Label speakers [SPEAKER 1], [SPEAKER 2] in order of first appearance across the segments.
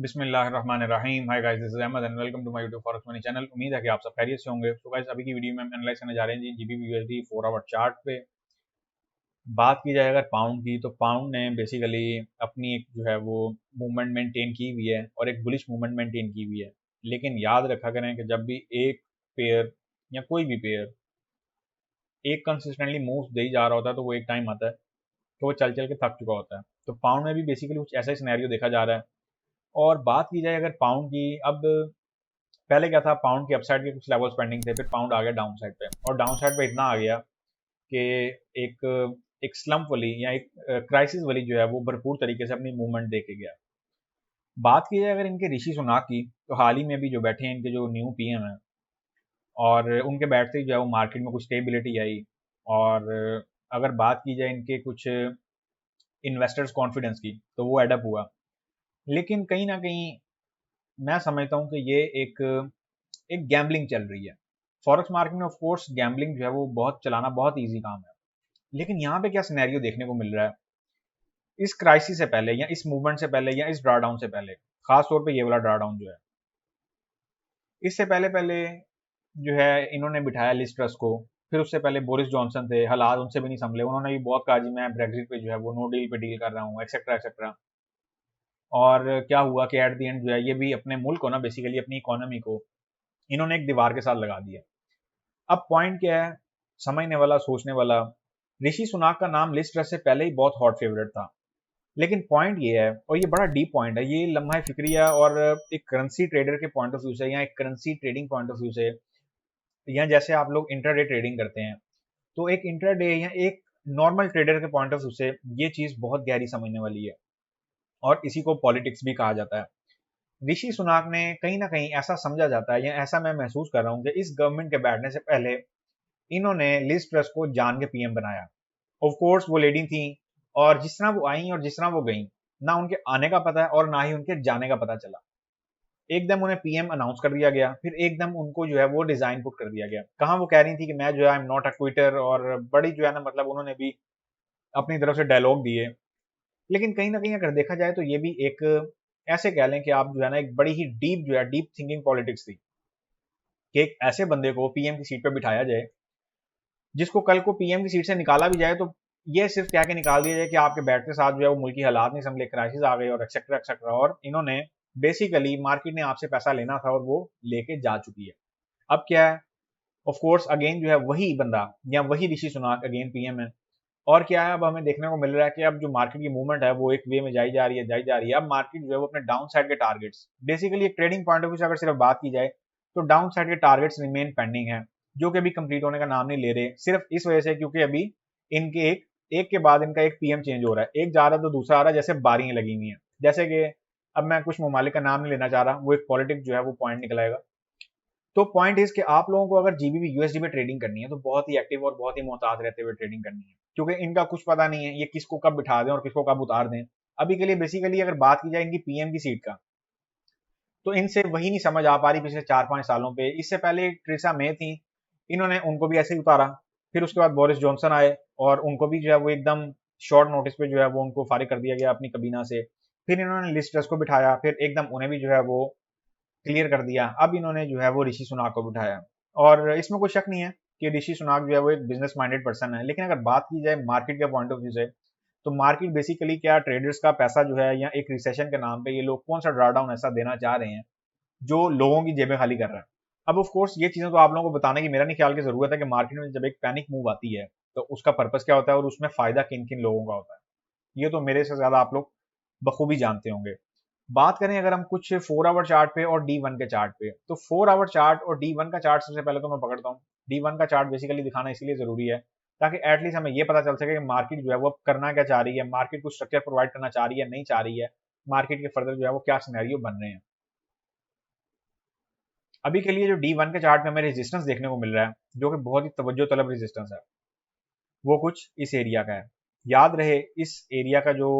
[SPEAKER 1] बिस्मिल्लाहिर्रहमानिर्रहीम। Hi guys, this is Ahmed and welcome to my YouTube forex money channel. उम्मीद है कि आप सब खैरियत से होंगे। तो गाइस, अभी की वीडियो में हम एनालाइज करने जा रहे हैं जी जीबीपी यूएसडी 4 आवर चार्ट पे। बात की जाए अगर पाउंड की, तो पाउंड ने बेसिकली अपनी एक जो है वो मूवमेंट मेंटेन की हुई है और एक बुलिश मूवमेंट मेंटेन की हुई है। लेकिन याद रखा करें कि जब भी एक पेयर या कोई भी पेयर एक कंसिस्टेंटली मूव दे ही जा रहा होता है, तो वो एक टाइम आता है तो वो चल चल के थक चुका होता है। तो पाउंड में भी बेसिकली कुछ ऐसा ही सिनेरियो देखा जा रहा है। और बात की जाए अगर पाउंड की, अब पहले क्या था, पाउंड के अपसाइड के कुछ लेवल्स पेंडिंग थे, फिर पाउंड आ गया डाउन साइड पे, और डाउन साइड पे इतना आ गया कि एक एक स्लम्प वाली या एक क्राइसिस वाली जो है वो भरपूर तरीके से अपनी मूवमेंट दे के गया। बात की जाए अगर इनके ऋषि सुनाक की, तो हाल ही में भी जो बैठे हैं इनके जो न्यू पीएम है, और उनके बैठते ही जो है वो मार्केट में कुछ स्टेबिलिटी आई। और अगर बात की जाए इनके कुछ इन्वेस्टर्स कॉन्फिडेंस की, तो वो एडअप हुआ। लेकिन कहीं ना कहीं मैं समझता हूँ कि ये एक एक गैम्बलिंग चल रही है। फॉरेक्स मार्केट में ऑफ कोर्स गैम्बलिंग जो है वो बहुत चलाना बहुत इजी काम है। लेकिन यहाँ पे क्या सिनेरियो देखने को मिल रहा है, इस क्राइसिस से पहले या इस मूवमेंट से पहले या इस ड्रा डाउन से पहले, खास तौर पे ये वाला ड्रा डाउन जो है, इससे पहले पहले जो है इन्होंने बिठाया लिज ट्रस को। फिर उससे पहले बोरिस जॉनसन थे, हालात उनसे भी नहीं संभले, उन्होंने भी बहुत कहा जी मैं ब्रेग्जिट पे जो है वो नो डील पे डील कर रहा हूँ, एक्सेट्रा एक्सेट्रा। और क्या हुआ कि एट द एंड जो है ये भी अपने मुल्क को ना, बेसिकली अपनी इकोनॉमी को इन्होंने एक दीवार के साथ लगा दिया। अब पॉइंट क्या है, समझने वाला सोचने वाला, ऋषि सुनाक का नाम लिस्ट ट्रस्ट से पहले ही बहुत हॉट फेवरेट था। लेकिन पॉइंट ये है, और ये बड़ा डीप पॉइंट है, ये लम्हा फिक्रिया और एक करेंसी ट्रेडर के पॉइंट ऑफ व्यू से या एक currency trading point of view से, या जैसे आप लोग इंट्राडे ट्रेडिंग करते हैं, तो एक इंट्राडे या एक नॉर्मल ट्रेडर के पॉइंट ऑफ व्यू से ये चीज बहुत गहरी समझने वाली है। और इसी को पॉलिटिक्स भी कहा जाता है। ऋषि सुनाक ने कहीं ना कहीं ऐसा समझा जाता है, या ऐसा मैं महसूस कर रहा हूँ कि इस गवर्नमेंट के बैठने से पहले इन्होंने लिज ट्रस को जान के पीएम बनाया। ऑफ कोर्स वो लेडी थी, और जिस तरह वो आई और जिस तरह वो गई, ना उनके आने का पता है और ना ही उनके जाने का पता चला। एकदम उन्हें पीएम अनाउंस कर दिया गया, फिर एकदम उनको जो है वो डिजाइन पुट कर दिया गया। कहाँ वो कह रही थी कि मैं जो है I am not a Quetta, और बड़ी जो है ना, मतलब उन्होंने भी अपनी तरफ से डायलॉग दिए। लेकिन कहीं ना कहीं अगर देखा जाए तो ये भी एक, ऐसे कह लें कि आप जो है ना, एक बड़ी ही डीप जो है डीप थिंकिंग पॉलिटिक्स थी कि एक ऐसे बंदे को पीएम की सीट पर बिठाया जाए, जिसको कल को पीएम की सीट से निकाला भी जाए तो ये सिर्फ क्या के निकाल दिया जाए कि आपके बैठते साथ जो है वो मुल्क की हालात नहीं संभले, क्राइसिस आ गई और एक्सेट्रा एक्सेट्रा। और इन्होंने बेसिकली, मार्केट ने आपसे पैसा लेना था और वो लेके जा चुकी है। अब क्या है, ऑफ कोर्स अगेन जो है वही बंदा या वही ऋषि सुनाक अगेन पीएम है। और क्या है, अब हमें देखने को मिल रहा है कि अब जो मार्केट की मूवमेंट है वो एक वे में जाई जा रही है, जाई जा रही है। अब मार्केट जो है वो अपने डाउन साइड के टारगेट्स, बेसिकली एक ट्रेडिंग पॉइंट ऑफ व्यू से अगर सिर्फ बात की जाए, तो डाउन साइड के टारगेट्स रिमेन पेंडिंग है, जो कि अभी कंप्लीट होने का नाम नहीं ले रहे, सिर्फ इस वजह से क्योंकि अभी इनके एक एक के बाद इनका एक पीएम चेंज हो रहा है, एक जा रहा है तो दूसरा आ रहा है, जैसे बारियां लगी हुई हैं। जैसे कि अब मैं कुछ ममालिक का नाम नहीं लेना चाह रहा, वो एक पॉलिटिक्स जो है वो पॉइंट निकलाएगा। तो पॉइंट इज कि आप लोगों को अगर जीबीपी यूएसडी में ट्रेडिंग करनी है, तो बहुत ही एक्टिव और बहुत ही मोहतात रहते हुए ट्रेडिंग करनी है, क्योंकि इनका कुछ पता नहीं है ये किसको कब बिठा दें और किसको कब उतार दें। अभी के लिए बेसिकली अगर बात की जाए इनकी पीएम की सीट का, तो इनसे वही नहीं समझ आ पा रही पिछले 4-5 सालों पे। इससे पहले ट्रेसा मे थी, इन्होंने उनको भी ऐसे ही उतारा। फिर उसके बाद बोरिस जॉनसन आए, और उनको भी जो है वो एकदम शॉर्ट नोटिस पे जो है वो उनको फारिग कर दिया गया अपनी कबीना से। फिर इन्होंने लिज ट्रस को बिठाया, फिर एकदम उन्हें भी जो है वो क्लियर कर दिया। अब इन्होंने जो है वो ऋषि सुनाक को बिठाया। और इसमें कोई शक नहीं है कि ऋषि सुनाक जो है वो एक बिजनेस माइंडेड पर्सन है। लेकिन अगर बात की जाए मार्केट के पॉइंट ऑफ व्यू से, तो मार्केट बेसिकली क्या, ट्रेडर्स का पैसा जो है, या एक रिसेशन के नाम पे ये लोग कौन सा ड्रा डाउन ऐसा देना चाह रहे हैं जो लोगों की जेबें खाली कर रहा है। अब ऑफ कोर्स ये चीजें तो आप लोगों को बताने की मेरा नहीं ख्याल की जरूरत है कि मार्केट में जब एक पैनिक मूव आती है, तो उसका पर्पस क्या होता है और उसमें फायदा किन किन लोगों का होता है, ये तो मेरे से ज्यादा आप लोग बखूबी जानते होंगे। बात करें अगर हम कुछ 4 आवर चार्ट पे और D1 के चार्ट पे, तो 4 आवर चार्ट और D1 का चार्ट सबसे पहले तो मैं पकड़ता हूँ। D1 का चार्ट बेसिकली दिखाना इसलिए जरूरी है ताकि एटलीस्ट हमें ये पता चल सके कि मार्केट जो है वो अब करना क्या चाह रही है, मार्केट कुछ स्ट्रक्चर प्रोवाइड करना चाह रही है, नहीं चाह रही है, मार्केट के फर्दर जो है वो क्या सिनेरियो बन रहे हैं। अभी के लिए जो D1 के चार्ट में हमें रेजिस्टेंस देखने को मिल रहा है, जो कि बहुत ही तवज्जो तलब रेजिस्टेंस है, वो कुछ इस एरिया का है। याद रहे, इस एरिया का जो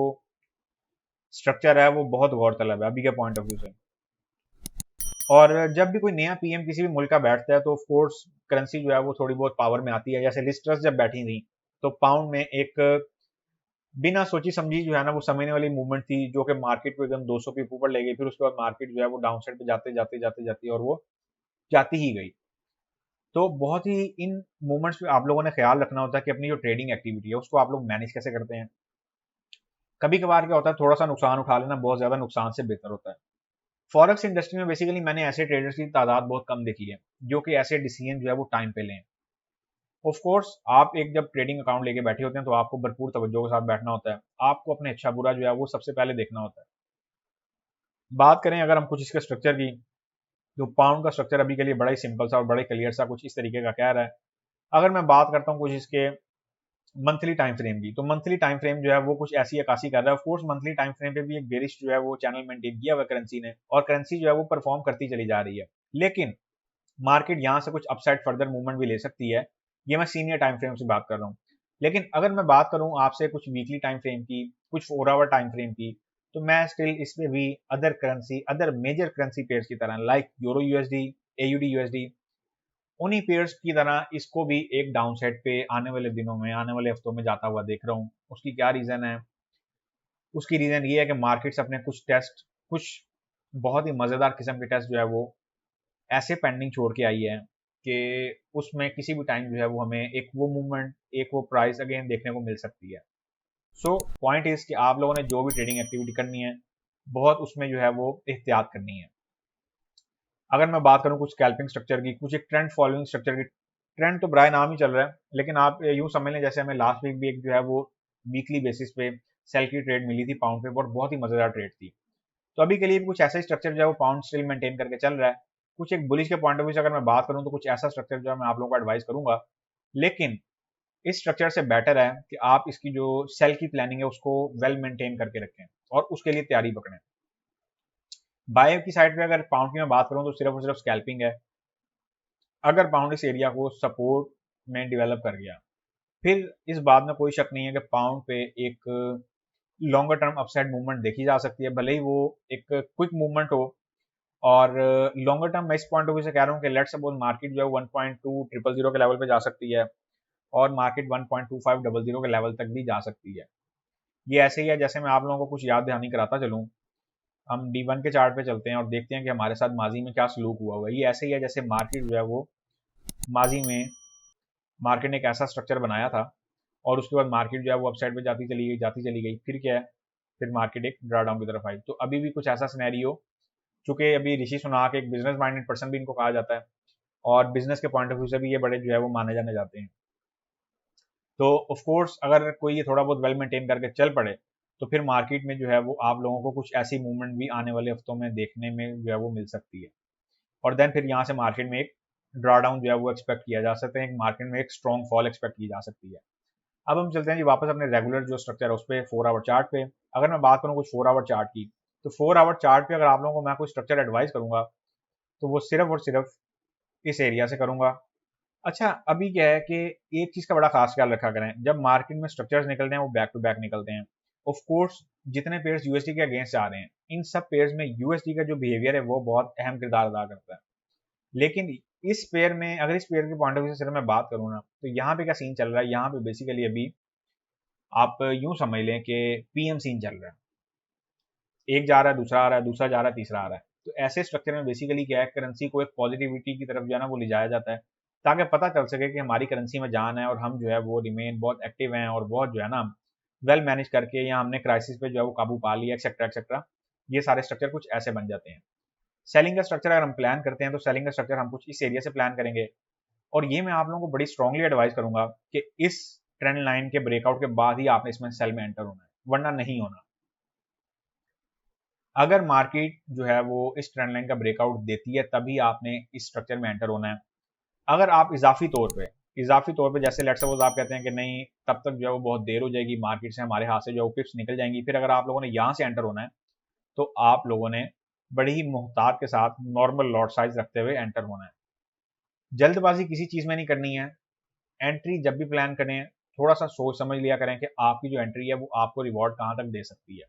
[SPEAKER 1] स्ट्रक्चर है वो बहुत गौरतलब है अभी के पॉइंट ऑफ व्यू से। और जब भी कोई नया पीएम किसी भी मुल्क का बैठता है, तो ऑफ कोर्स करेंसी जो है वो थोड़ी बहुत पावर में आती है। जैसे लिज ट्रस जब बैठी थी, तो पाउंड में एक बिना सोची समझी जो है ना वो समझने वाली मूवमेंट थी, जो कि मार्केट को एकदम 200 पीप ऊपर ले गई। फिर उसके बाद मार्केट जो है वो डाउन साइड पे जाते जाते जाते जाती और वो जाती ही गई। तो बहुत ही इन मोमेंट्स पे आप लोगों ने ख्याल रखना होता है कि अपनी जो ट्रेडिंग एक्टिविटी है उसको आप लोग मैनेज कैसे करते हैं। कभी कभार क्या होता है, थोड़ा सा नुकसान उठा लेना बहुत ज्यादा नुकसान से बेहतर होता है। फॉरेक्स इंडस्ट्री में बेसिकली मैंने ऐसे ट्रेडर्स की तादाद बहुत कम देखी है जो कि ऐसे डिसीजन जो है वो टाइम पे लें। ऑफ कोर्स आप एक जब ट्रेडिंग अकाउंट लेके बैठे होते हैं तो आपको भरपूर तवज्जो के साथ बैठना होता है, आपको अपने अच्छा बुरा जो है वो सबसे पहले देखना होता है। बात करें अगर हम कुछ इसके स्ट्रक्चर की, तो पाउंड का स्ट्रक्चर अभी के लिए बड़ा ही सिंपल सा और बड़ा ही क्लियर सा कुछ इस तरीके का कह रहा है। अगर मैं बात करता हूँ कुछ इसके मंथली टाइम फ्रेम की, तो मंथली टाइम फ्रेम जो है वो कुछ ऐसी अक्सी कर रहा है। Of course monthly time frame पे भी एक बेरिश जो है वो चैनल मेंटेन किया हुआ करेंसी ने, और करेंसी जो है वो परफॉर्म करती चली जा रही है। लेकिन मार्केट यहाँ से कुछ अपसाइड फर्दर मूवमेंट भी ले सकती है। ये मैं सीनियर टाइम फ्रेम से बात कर रहा हूँ। लेकिन अगर मैं बात करूँ आपसे कुछ वीकली टाइम फ्रेम की, कुछ 4 आवर टाइम फ्रेम की, तो मैं स्टिल इसमें भी other currency, other major currency pairs की तरह like euro USD, AUD USD, उन्हीं पेयर्स की तरह इसको भी एक डाउन साइड पे आने वाले दिनों में, आने वाले हफ्तों में जाता हुआ देख रहा हूँ। उसकी क्या रीजन है? उसकी रीजन ये है कि मार्केट्स अपने कुछ टेस्ट, कुछ बहुत ही मजेदार किस्म के टेस्ट जो है वो ऐसे पेंडिंग छोड़ के आई है कि उसमें किसी भी टाइम जो है वो हमें एक वो मूवमेंट, एक वो प्राइस अगेन देखने को मिल सकती है। सो पॉइंट इज कि आप लोगों ने जो भी ट्रेडिंग एक्टिविटी करनी है बहुत उसमें जो है वो एहतियात करनी है। अगर मैं बात करूं कुछ स्कैल्पिंग स्ट्रक्चर की, कुछ एक ट्रेंड फॉलोइंग स्ट्रक्चर की, ट्रेंड तो ब्राय नाम ही चल रहा है, लेकिन आप यूं समझ लें जैसे हमें लास्ट वीक भी एक जो है वो वीकली बेसिस पे सेल की ट्रेड मिली थी पाउंड पे, और बहुत ही मजेदार ट्रेड थी। तो अभी के लिए भी कुछ ऐसा स्ट्रक्चर जो है वो पाउंड स्टिल मेंटेन करके चल रहा है। कुछ एक बुलिश के पॉइंट ऑफ व्यू से अगर मैं बात करूं तो कुछ ऐसा स्ट्रक्चर जो है मैं आप लोगों को एडवाइस करूंगा। लेकिन इस स्ट्रक्चर से बेटर है कि आप इसकी जो सेल की प्लानिंग है उसको वेल मेंटेन करके रखें और उसके लिए तैयारी पकड़ें। बाय की साइड पे अगर पाउंड की मैं बात करूं तो सिर्फ और सिर्फ स्कैल्पिंग है। अगर पाउंड इस एरिया को सपोर्ट में डेवलप कर गया, फिर इस बात में कोई शक नहीं है कि पाउंड पे एक लॉन्गर टर्म अपसाइड मूवमेंट देखी जा सकती है, भले ही वो एक क्विक मूवमेंट हो। और लॉन्गर टर्म मैं इस पॉइंट ऑफ व्यू से कह रहा हूँ कि लेट्स सपोज मार्केट जो है 1.2000 के लेवल पे जा सकती है और मार्केट 1.2500 के लेवल तक भी जा सकती है। ये ऐसे ही है जैसे मैं आप लोगों को कुछ याद दहानी कराता चलूँ। हम D1 के चार्ट पे चलते हैं और देखते हैं कि हमारे साथ माजी में क्या सलूक हुआ हुआ है। ये ऐसे ही है जैसे मार्केट जो है वो माजी में मार्केट ने एक ऐसा स्ट्रक्चर बनाया था और उसके बाद मार्केट जो है वो अपसाइड पे जाती चली गई, जाती चली गई। फिर क्या है, फिर मार्केट एक ड्रा डाउन की तरफ आई। तो अभी भी कुछ ऐसा सिनेरियो, चूंकि अभी ऋषि सुनाक एक बिजनेस माइंडेड पर्सन भी इनको कहा जाता है और बिजनेस के पॉइंट ऑफ व्यू से भी ये बड़े जो है वो माने जाने जाते हैं। तो ऑफ कोर्स अगर कोई ये थोड़ा बहुत वेल मेंटेन करके चल पड़े तो फिर मार्केट में जो है वो आप लोगों को कुछ ऐसी मूवमेंट भी आने वाले हफ्तों में देखने में जो है वो मिल सकती है। और देन फिर यहाँ से मार्केट में एक ड्रा डाउन जो है वो एक्सपेक्ट किया जा सकता है, एक मार्केट में एक स्ट्रॉन्ग फॉल एक्सपेक्ट की जा सकती है। अब हम चलते हैं जी वापस अपने रेगुलर जो स्ट्रक्चर है उस पर 4 आवर चार्ट पे। अगर मैं बात करूँ कुछ 4 आवर चार्ट की, तो 4 आवर चार्ट पे अगर आप लोगों को मैं कोई स्ट्रक्चर एडवाइस करूंगा तो वो सिर्फ और सिर्फ इस एरिया से करूंगा। अच्छा अभी क्या है कि एक चीज का बड़ा खास ख्याल रखा करें, जब मार्केट में स्ट्रक्चर्स निकलते हैं वो बैक टू बैक निकलते हैं। ऑफ कोर्स जितने पेयर्स यूएसडी के अगेंस्ट आ रहे हैं इन सब पेयर्स में यूएसडी का जो बिहेवियर है वो बहुत अहम किरदार अदा करता है। लेकिन इस पेयर में, अगर इस पेयर के पॉइंट ऑफ व्यू से सिर्फ मैं बात करूँ ना, तो यहाँ पे क्या सीन चल रहा है, यहाँ पे बेसिकली अभी आप यूं समझ लें कि पीएम सीन चल रहा है। एक जा रहा है, दूसरा आ रहा है, दूसरा जा रहा है, तीसरा आ रहा है। तो ऐसे स्ट्रक्चर में बेसिकली क्या है, करेंसी को एक पॉजिटिविटी की तरफ जो है ना वो ले जाया जाता है, ताकि पता चल सके कि हमारी करेंसी में जान है और हम जो है वो रिमेन बहुत एक्टिव हैं और बहुत जो है ना वेल मैनेज करके, या हमने क्राइसिस पे जो है वो काबू पा लिया, एक्सेट्रा एक्सेट्रा। ये सारे स्ट्रक्चर कुछ ऐसे बन जाते हैं। सेलिंग का स्ट्रक्चर अगर हम प्लान करते हैं तो सेलिंग का स्ट्रक्चर हम कुछ इस एरिया से प्लान करेंगे। और ये मैं आप लोगों को बड़ी स्ट्रांगली एडवाइस करूंगा कि इस ट्रेंड लाइन के ब्रेकआउट के बाद ही आपने इसमें सेल में एंटर होना है, वरना नहीं होना। अगर मार्केट जो है वो इस ट्रेंड लाइन का ब्रेकआउट देती है तभी आपने इस स्ट्रक्चर में एंटर होना है। अगर आप इजाफी तौर पे जैसे लेट्स सपोज आप कहते हैं कि नहीं तब तक जो है वो बहुत देर हो जाएगी, मार्केट से हमारे हाथ से जो है वो पिप्स निकल जाएंगी, फिर अगर आप लोगों ने यहाँ से एंटर होना है तो आप लोगों ने बड़ी ही मुहतात के साथ नॉर्मल लॉट साइज रखते हुए एंटर होना है। जल्दबाजी किसी चीज में नहीं करनी है। एंट्री जब भी प्लान करें थोड़ा सा सोच समझ लिया करें कि आपकी जो एंट्री है वो आपको रिवॉर्ड कहाँ तक दे सकती है।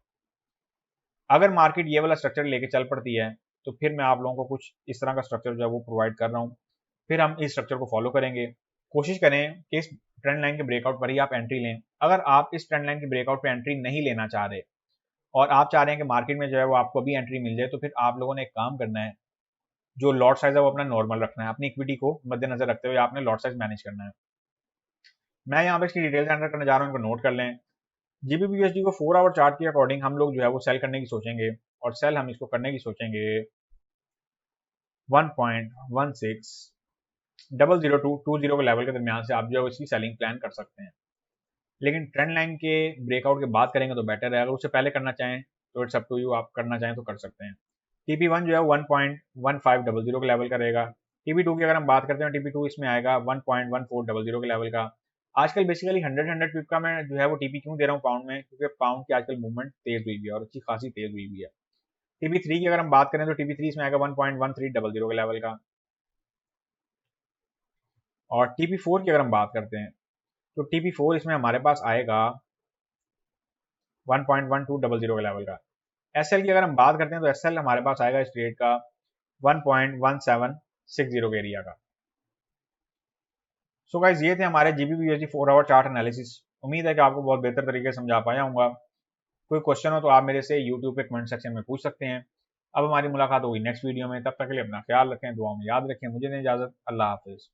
[SPEAKER 1] अगर मार्केट ये वाला स्ट्रक्चर लेके चल पड़ती है तो फिर मैं आप लोगों को कुछ इस तरह का स्ट्रक्चर जो है वो प्रोवाइड कर रहा हूँ, फिर हम इस स्ट्रक्चर को फॉलो करेंगे। कोशिश करें कि इस ट्रेंड लाइन के ब्रेकआउट पर ही आप एंट्री लें। अगर आप इस ट्रेंड लाइन के ब्रेकआउट पे एंट्री नहीं लेना चाह रहे और आप चाह रहे हैं कि मार्केट में जो है वो आपको अभी एंट्री मिल जाए, तो फिर आप लोगों ने एक काम करना है, जो लॉट साइज है वो अपना नॉर्मल रखना है, अपनी इक्विटी को मद्देनजर रखते हुए आपने लॉट साइज मैनेज करना है। मैं यहाँ पे इसकी डिटेल्स एंटर करने जा रहा हूँ, इनको नोट कर लें। जीबीपी यूएसडी को 4 आवर चार्ट के अकॉर्डिंग हम लोग जो है वो सेल करने की सोचेंगे, और सेल हम इसको करने की सोचेंगे 1.1600 टू 20 के लेवल के दरमियान से आप जो है इसकी सेलिंग प्लान कर सकते हैं। लेकिन ट्रेंड लाइन के ब्रेकआउट के बाद करेंगे तो बेटर है, अगर उससे पहले करना चाहें तो इट्स अप टू यू, आप करना चाहें तो कर सकते हैं। TP1 जो है 1.1500 के लेवल का रहेगा। TP2 की अगर हम बात करते हैं, TP2 इसमें आएगा 1.1400 के लेवल का। आजकल बेसिकली 100 पिप का मैं जो है वो टीपी क्यों दे रहा हूँ पाउंड में, क्योंकि पाउंड की आजकल मूवमेंट तेज हुई भी है और अच्छी खासी तेज हुई भी है। TP3 की अगर हम बात करें तो TP3 इसमें आएगा 1.1300 के लेवल का, और TP4 की अगर हम बात करते हैं तो TP4 इसमें हमारे पास आएगा 1.1200 के लेवल का। SL की अगर हम बात करते हैं तो SL हमारे पास आएगा इस ट्रेड का 1.1760 के एरिया का। सो गाइस, ये थे हमारे GBP/USD 4 आवर चार्ट एनालिसिस। उम्मीद है कि आपको बहुत बेहतर तरीके से समझा पाया हूँ। कोई क्वेश्चन हो तो आप मेरे से यूट्यूब पे कमेंट सेक्शन में पूछ सकते हैं। अब हमारी मुलाकात होगी नेक्स्ट वीडियो में, तब तक के लिए अपना ख्याल रखें, दुआ में याद रखें। मुझे दें इजाजत, अल्लाह हाफिज।